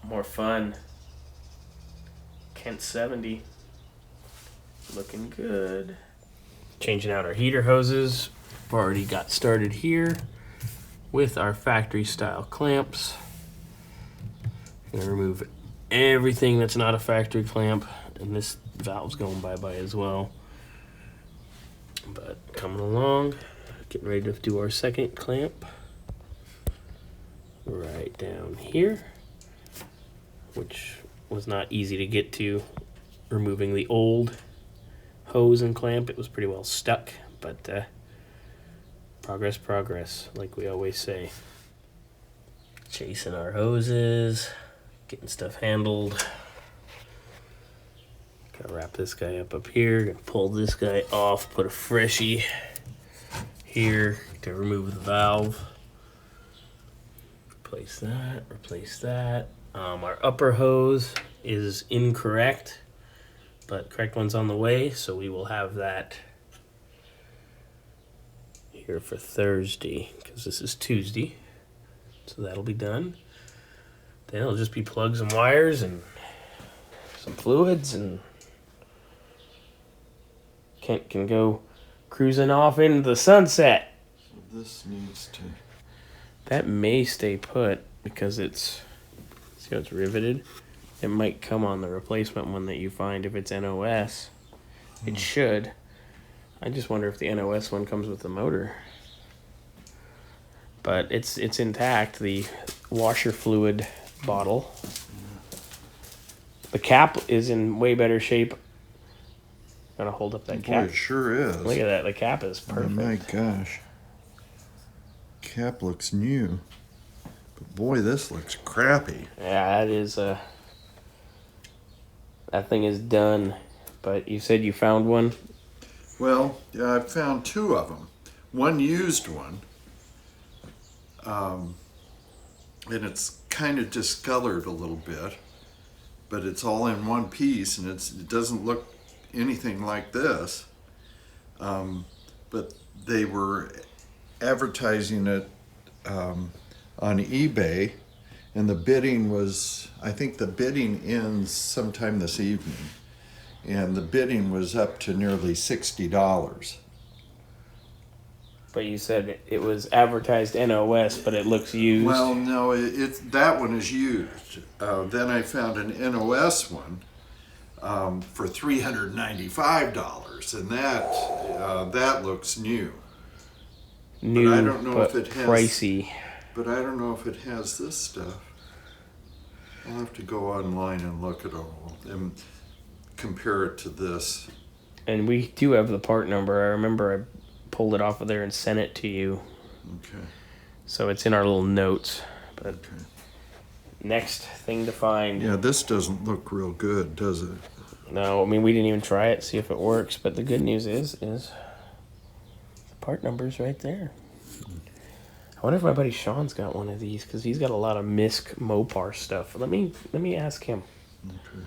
more fun. Kent 70. Looking good. Changing out our heater hoses. We've already got started here with our factory style clamps. Gonna remove everything that's not a factory clamp, and this valve's going bye-bye as well. But coming along, getting ready to do our second clamp right down here, which was not easy to get to. Removing the old hose and clamp, it was pretty well stuck, but progress, like we always say. Chasing our hoses, getting stuff handled. Gotta wrap this guy up here, gonna pull this guy off, put a freshie here to remove the valve. Replace that. Our upper hose is incorrect, but correct one's on the way, so we will have that here for Thursday, because this is Tuesday, so that'll be done. Then it'll just be plugs and wires and some fluids, and Kent can go cruising off into the sunset. So this needs to... That may stay put because it's, see how it's riveted? It might come on the replacement one that you find if it's NOS. It should. I just wonder if the NOS one comes with the motor. But it's intact, the washer fluid bottle. The cap is in way better shape. Gotta hold up that cap. Boy, it sure is. Look at that, the cap is perfect. Oh my gosh. Cap looks new. But boy, this looks crappy. Yeah, that is that thing is done. But you said you found one? Well, yeah, I found two of them. One used one. And it's kind of discolored a little bit. But it's all in one piece, and it doesn't look anything like this. But they were advertising it on eBay, and the bidding was, I think the bidding ends sometime this evening, and the bidding was up to nearly $60. But you said it was advertised NOS, but it looks used. Well, no, that one is used. Then I found an NOS one for $395, and that looks new. New, but I don't know if it has pricey. But I don't know if it has this stuff. I'll have to go online and look at all and compare it to this. And we do have the part number. I remember I pulled it off of there and sent it to you. Okay. So it's in our little notes. But Okay. Next thing to find. Yeah, this doesn't look real good, does it? No, I mean, we didn't even try it, see if it works. But the good news is the part number's right there. I wonder if my buddy Sean's got one of these, because he's got a lot of MISC Mopar stuff. Let me ask him. Okay.